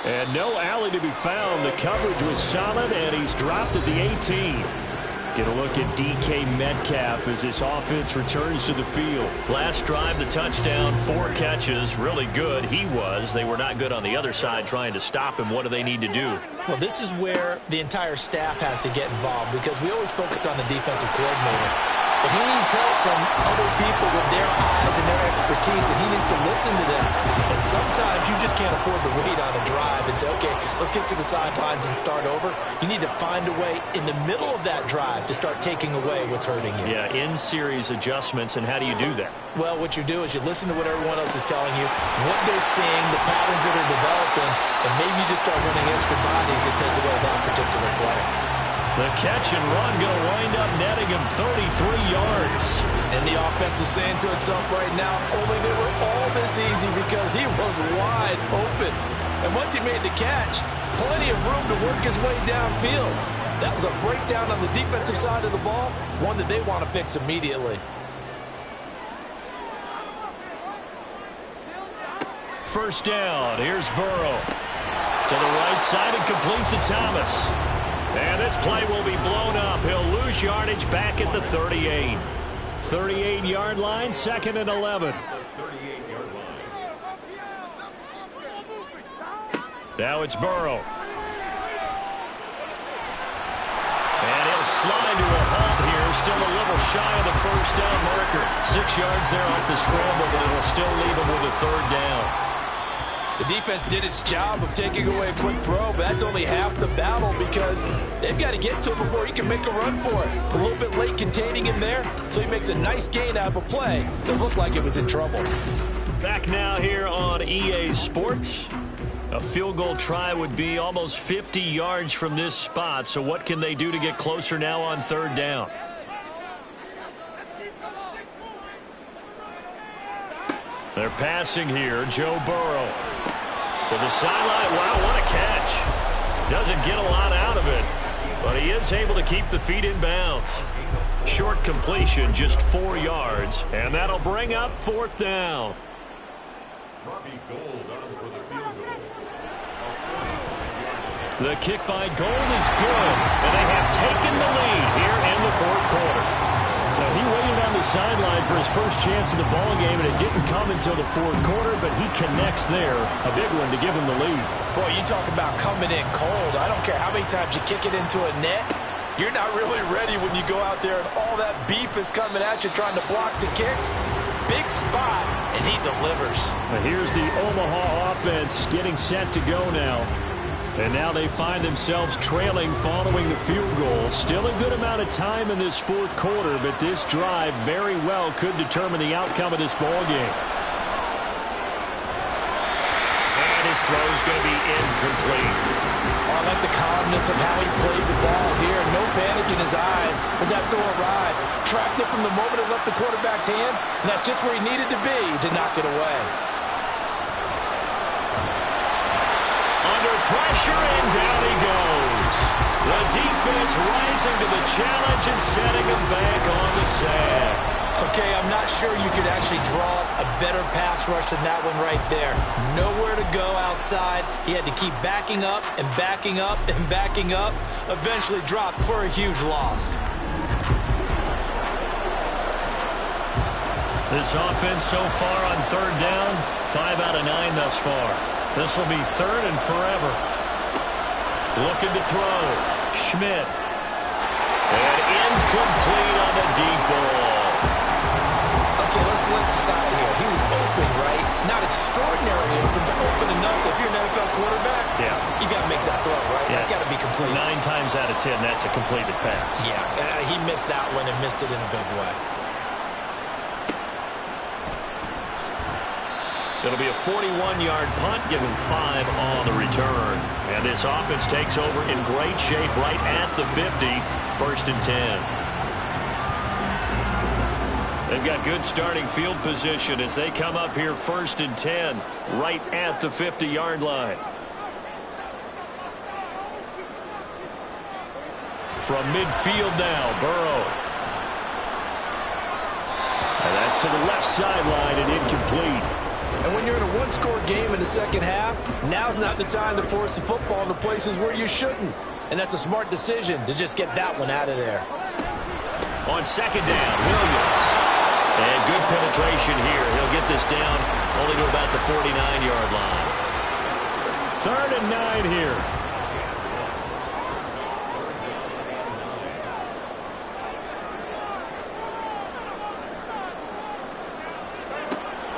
Speaker 5: And no alley to be found. The coverage was solid, and he's dropped at the 18. Get a look at DK Metcalf as this offense returns to the field.
Speaker 3: Last drive, the touchdown, 4 catches. Really good. He was. They were not good on the other side trying to stop him. What do they need to do?
Speaker 4: Well, this is where the entire staff has to get involved because we always focus on the defensive coordinator. But he needs help from other people with their eyes and their expertise, and he needs to listen to them. And sometimes you just can't afford to wait on a drive and say, okay, let's get to the sidelines and start over. You need to find a way in the middle of that drive to start taking away what's hurting you.
Speaker 3: Yeah, in-series adjustments, and how do you do that?
Speaker 4: Well, what you do is you listen to what everyone else is telling you, what they're seeing, the patterns that are developing, and maybe you just start running extra bodies to take away that particular play.
Speaker 3: The catch and run going to wind up netting him 33 yards.
Speaker 4: And the offense is saying to itself right now, only they were all this easy because he was wide open. And once he made the catch, plenty of room to work his way downfield. That was a breakdown on the defensive side of the ball, one that they want to fix immediately.
Speaker 3: First down, here's Burrow. To the right side and complete to Thomas. And this play will be blown up. He'll lose yardage back at the 38. 38-yard line, 2nd and 11. Now it's Burrow. And he'll slide to a halt here. Still a little shy of the first down marker. 6 yards there off the scramble, but it'll still leave him with a 3rd down.
Speaker 4: The defense did its job of taking away a quick throw, but that's only half the battle because they've got to get to him before he can make a run for it. A little bit late containing him there, so he makes a nice gain out of a play that looked like it was in trouble.
Speaker 3: Back now here on EA Sports. A field goal try would be almost 50 yards from this spot, so what can they do to get closer now on 3rd down? They're passing here, Joe Burrow. To the sideline. Wow, what a catch. Doesn't get a lot out of it, but he is able to keep the feet in bounds. Short completion, just 4 yards, and that'll bring up 4th down. The kick by Gold is good, and they have taken the lead here in the 4th quarter. So he waited on the sideline for his first chance in the ballgame, and it didn't come until the 4th quarter, but he connects there. A big one to give him the lead.
Speaker 4: Boy, you talk about coming in cold. I don't care how many times you kick it into a net. You're not really ready when you go out there and all that beef is coming at you trying to block the kick. Big spot, and he delivers.
Speaker 3: But here's the Omaha offense getting set to go now. And now they find themselves trailing following the field goal. Still a good amount of time in this 4th quarter, but this drive very well could determine the outcome of this ball game. And his throw is going to be incomplete.
Speaker 4: Oh, I like the calmness of how he played the ball here. No panic in his eyes as that throw arrived. Tracked it from the moment it left the quarterback's hand, and that's just where he needed to be to knock it away.
Speaker 3: Pressure, and down he goes. The defense rising to the challenge and setting him back on the sack.
Speaker 4: Okay, I'm not sure you could actually draw a better pass rush than that one right there. Nowhere to go outside. He had to keep backing up and backing up and backing up. Eventually dropped for a huge loss.
Speaker 3: This offense so far on 3rd down, 5 out of 9 thus far. This will be 3rd and forever. Looking to throw. Schmidt. And incomplete on the deep ball.
Speaker 4: Okay, let's decide here. He was open, right? Not extraordinarily open, but open enough that if you're an NFL quarterback, you got to make that throw, right?
Speaker 3: Yeah.
Speaker 4: That's got to be complete.
Speaker 3: 9 times out of 10, that's a completed pass.
Speaker 4: Yeah, he missed that one and missed it in a big way.
Speaker 3: It'll be a 41-yard punt, given 5 on the return. And this offense takes over in great shape right at the 50, 1st and 10. They've got good starting field position as they come up here 1st and 10, right at the 50-yard line. From midfield now, Burrow. And that's to the left sideline and incomplete.
Speaker 4: And when you're in a one-score game in the second half, now's not the time to force the football into places where you shouldn't. And that's a smart decision to just get that one out of there.
Speaker 3: On 2nd down, Williams. And good penetration here. He'll get this down only to about the 49-yard line. 3rd and 9 here.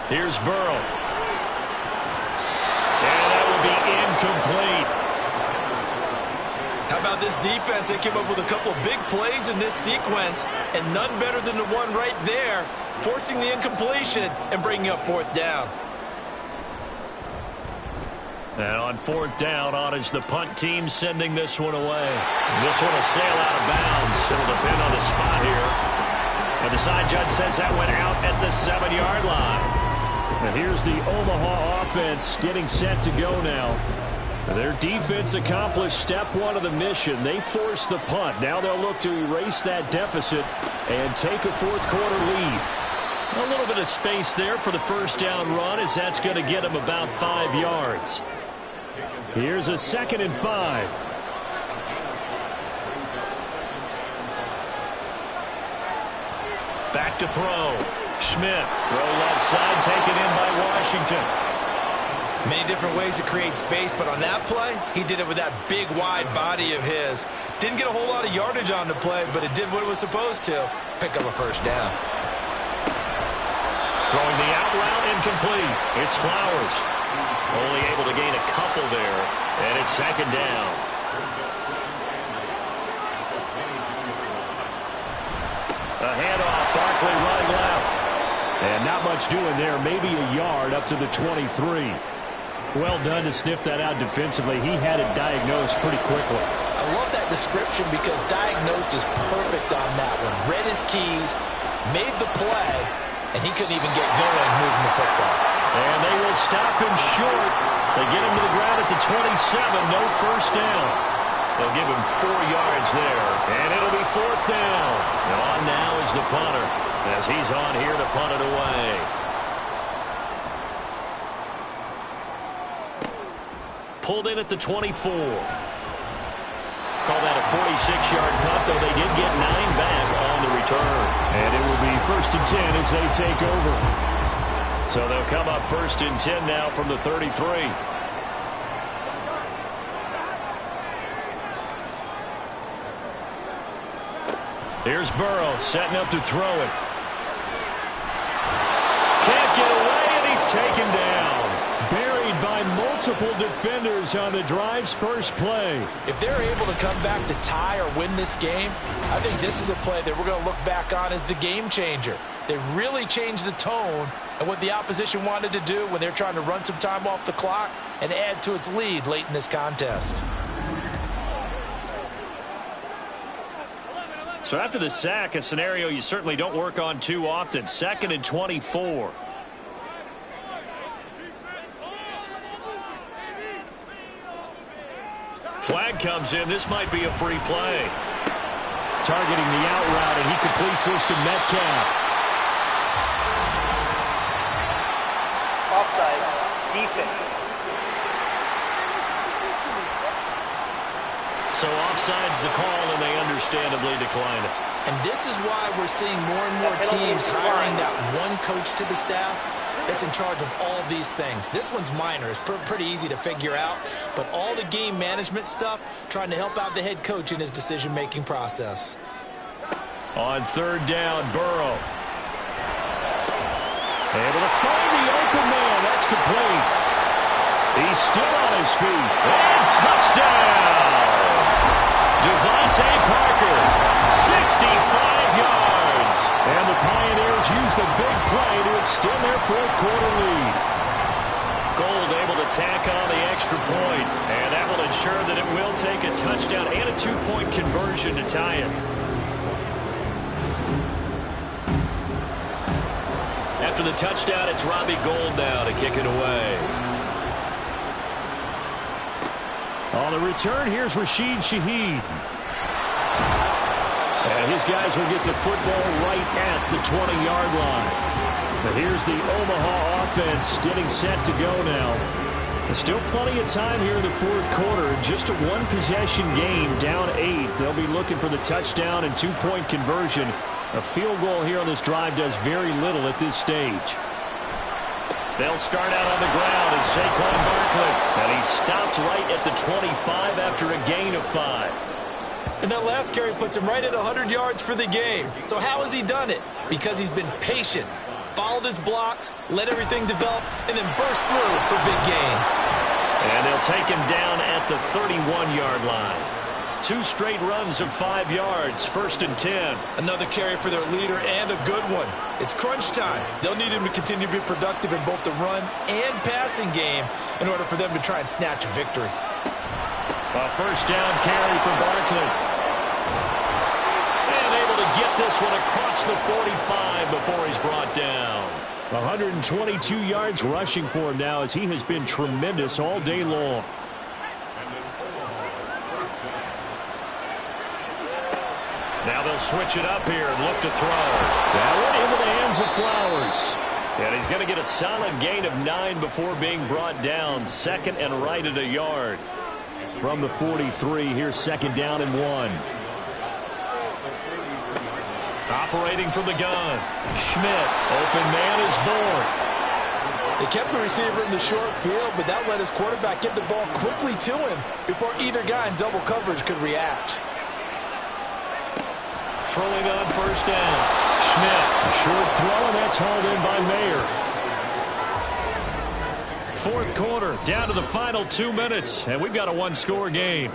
Speaker 3: Here's Burrow. And that will be incomplete.
Speaker 4: How about this defense? They came up with a couple of big plays in this sequence, and none better than the one right there, forcing the incompletion and bringing up 4th down.
Speaker 3: And on 4th down, on is the punt team sending this one away. This one will sail out of bounds. It'll depend on the spot here. And the side judge says that went out at the 7-yard line. And here's the Omaha offense getting set to go now. Their defense accomplished step one of the mission. They forced the punt. Now they'll look to erase that deficit and take a fourth-quarter lead. A little bit of space there for the first down run, as that's going to get them about 5 yards. Here's a 2nd and 5. Back to throw. Schmidt, throw left side, taken in by Washington.
Speaker 4: Many different ways to create space, but on that play, he did it with that big, wide body of his. Didn't get a whole lot of yardage on the play, but it did what it was supposed to. Pick up a first down.
Speaker 3: Throwing the out route, incomplete. It's Flowers. Only able to gain a couple there, and it's 2nd down. A handoff, Barkley running left. And not much doing there, maybe a yard up to the 23. Well done to sniff that out defensively. He had it diagnosed pretty quickly.
Speaker 4: I love that description because diagnosed is perfect on that one. Read his keys, made the play, and he couldn't even get going moving the football.
Speaker 3: And they will stop him short. They get him to the ground at the 27, no first down. They'll give him 4 yards there, and it'll be 4th down. On now is the punter, as he's on here to punt it away. Pulled in at the 24. Call that a 46-yard punt, though they did get 9 back on the return. And it will be 1st and 10 as they take over. So they'll come up 1st and 10 now from the 33. Here's Burrow setting up to throw it. Can't get away, and he's taken down. Buried by multiple defenders on the drive's first play.
Speaker 4: If they're able to come back to tie or win this game, I think this is a play that we're going to look back on as the game changer. They really changed the tone and what the opposition wanted to do when they're trying to run some time off the clock and add to its lead late in this contest.
Speaker 3: So after the sack, a scenario you certainly don't work on too often. 2nd and 24. Flag comes in. This might be a free play. Targeting the out route, and he completes this to Metcalf.
Speaker 6: Offside, defense.
Speaker 3: So offside's the call, and they understandably decline it.
Speaker 4: And this is why we're seeing more and more teams hiring that one coach to the staff that's in charge of all these things. This one's minor. It's pretty easy to figure out. But all the game management stuff, trying to help out the head coach in his decision-making process.
Speaker 3: On 3rd down, Burrow. Able to find the open man. That's complete. He's still on his feet. And touchdown! Devontae Parker, 65 yards. And the Pioneers use the big play to extend their 4th-quarter lead. Gold able to tack on the extra point, and that will ensure that it will take a touchdown and a 2-point conversion to tie it. After the touchdown, it's Robbie Gould now to kick it away. On the return, here's Rashid Shaheed. And his guys will get the football right at the 20-yard line. But here's the Omaha offense getting set to go now. There's still plenty of time here in the 4th quarter. Just a one-possession game, down 8. They'll be looking for the touchdown and 2-point conversion. A field goal here on this drive does very little at this stage. They'll start out on the ground, and Saquon Barkley. And he stopped right at the 25 after a gain of 5.
Speaker 4: And that last carry puts him right at 100 yards for the game. So how has he done it? Because he's been patient, followed his blocks, let everything develop, and then burst through for big gains.
Speaker 3: And they'll take him down at the 31-yard line. 2 straight runs of 5 yards, 1st and 10.
Speaker 4: Another carry for their leader, and a good one. It's crunch time. They'll need him to continue to be productive in both the run and passing game in order for them to try and snatch a victory.
Speaker 3: A 1st down carry for Barkley. And able to get this one across the 45 before he's brought down.
Speaker 5: 122 yards rushing for him now as he has been tremendous all day long. Now they'll switch it up here and look to throw. That went into the hands of Flowers. And he's going to get a solid gain of 9 before being brought down. Second and right at a yard. From the 43, here's second down and 1. Operating from the gun. Schmidt, open man is born.
Speaker 4: They kept the receiver in the short field, but that let his quarterback get the ball quickly to him before either guy in double coverage could react.
Speaker 5: Throwing on first down. Schmidt. A short throw, and that's hauled in by Mayer. Fourth quarter, down to the final 2 minutes, and we've got a one-score game.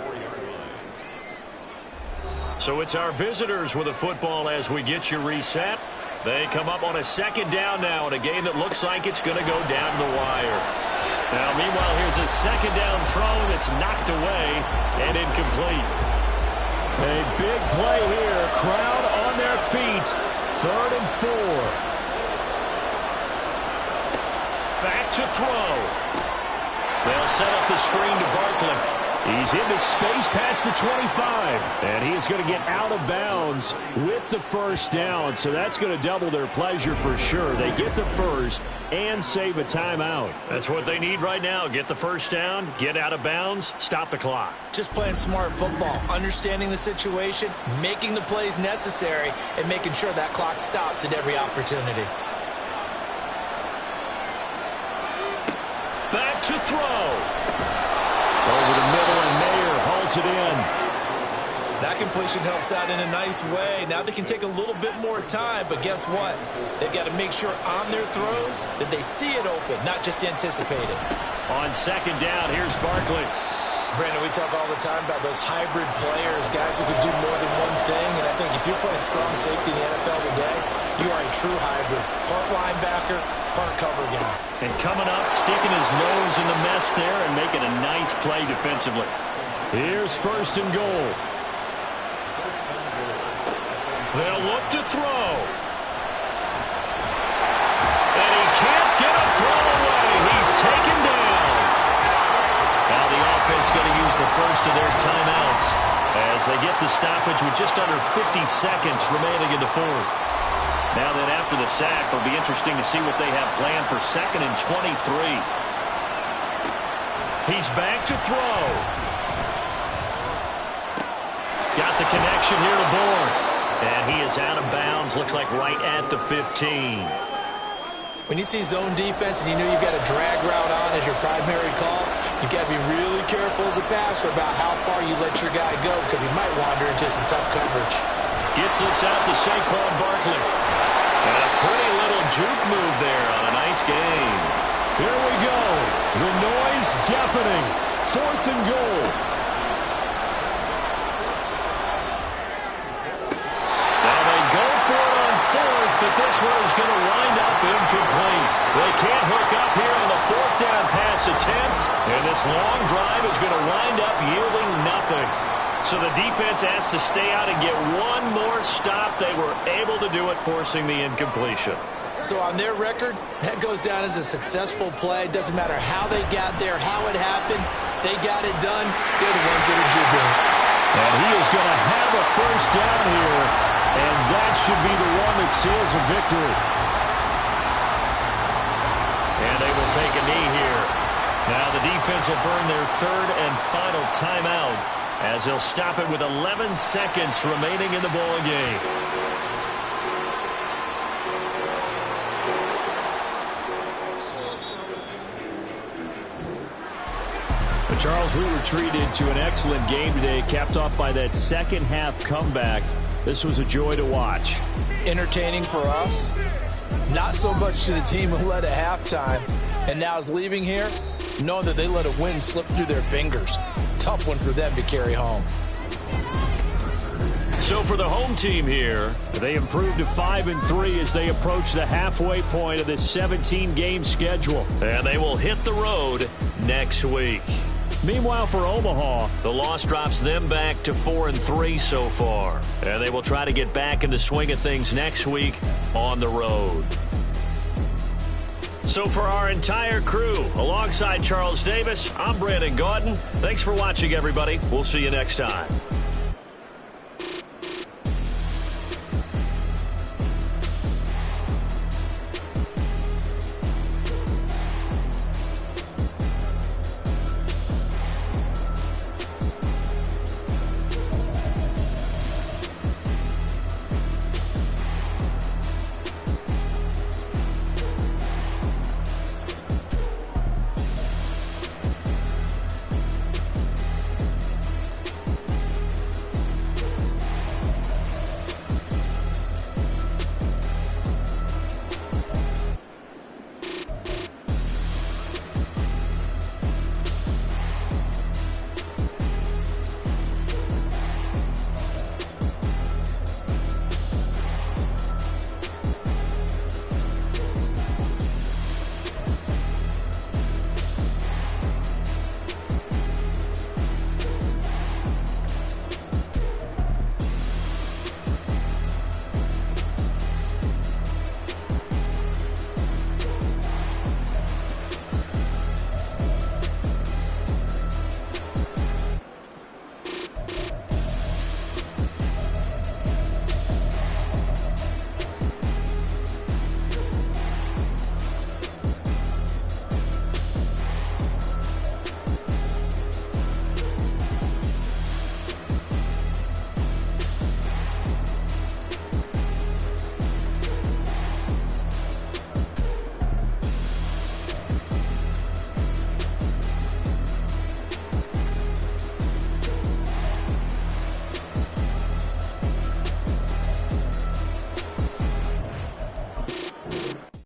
Speaker 5: So it's our visitors with the football as we get you reset. They come up on a second down now in a game that looks like it's going to go down the wire. Now, meanwhile, here's a second down throw that's knocked away and incomplete. A big play here. Crowd on their feet. 3rd and 4. Back to throw. They'll set up the screen to Barkley. He's into space past the 25. And he is going to get out of bounds with the first down. So that's going to double their pleasure for sure. They get the first and save a timeout. That's what they need right now. Get the first down, get out of bounds, stop the clock.
Speaker 4: Just playing smart football, understanding the situation, making the plays necessary, and making sure that clock stops at every opportunity.
Speaker 5: Back to throw. Over the middle, and Mayer hauls it in.
Speaker 4: That completion helps out in a nice way. Now they can take a little bit more time, but guess what? They've got to make sure on their throws that they see it open, not just anticipate it.
Speaker 5: On second down, here's Barkley.
Speaker 4: Brandon, we talk all the time about those hybrid players, guys who can do more than one thing, and I think if you're playing strong safety in the NFL today, you are a true hybrid. Part linebacker, part cover guy.
Speaker 5: And coming up, sticking his nose in the mess there and making a nice play defensively. Here's first and goal. They'll look to throw. And he can't get a throw away. He's taken down. Now the offense going to use the first of their timeouts as they get the stoppage with just under 50 seconds remaining in the fourth. Now then, after the sack, it'll be interesting to see what they have planned for second and 23. He's back to throw. Got the connection here to Bourne. And he is out of bounds, looks like right at the 15.
Speaker 4: When you see zone defense and you know you've got a drag route on as your primary call, you've got to be really careful as a passer about how far you let your guy go because he might wander into some tough coverage.
Speaker 5: Gets this out to Saquon Barkley. And a pretty little juke move there on a nice game.
Speaker 3: Here we go. The noise deafening. 4th and goal.
Speaker 5: Now they go for it on 4th, but this one is going to wind up incomplete. They can't hook up here on the 4th down pass attempt. And this long drive is going to wind up yielding nothing. So the defense has to stay out and get one more stop. They were able to do it, forcing the incompletion.
Speaker 4: So on their record, that goes down as a successful play. Doesn't matter how they got there, how it happened. They got it done. They're the ones that are jubilant.
Speaker 3: And he is going to have a first down here. And that should be the one that seals a victory.
Speaker 5: And they will take a knee here. Now the defense will burn their 3rd and final timeout, as they'll stop it with 11 seconds remaining in the ball game.
Speaker 3: But Charles, we were treated to an excellent game today, capped off by that second half comeback. This was a joy to watch.
Speaker 4: Entertaining for us, not so much to the team who led at halftime and now is leaving here knowing that they let a win slip through their fingers. Tough one for them to carry home.
Speaker 5: So for the home team here,
Speaker 3: they improved to 5-3 as they approach the halfway point of this 17-game schedule.
Speaker 5: And they will hit the road next week.
Speaker 3: Meanwhile, for Omaha,
Speaker 5: the loss drops them back to 4-3 so far. And they will try to get back in the swing of things next week on the road.
Speaker 3: So for our entire crew, alongside Charles Davis, I'm Brandon Gaudin. Thanks for watching, everybody. We'll see you next time.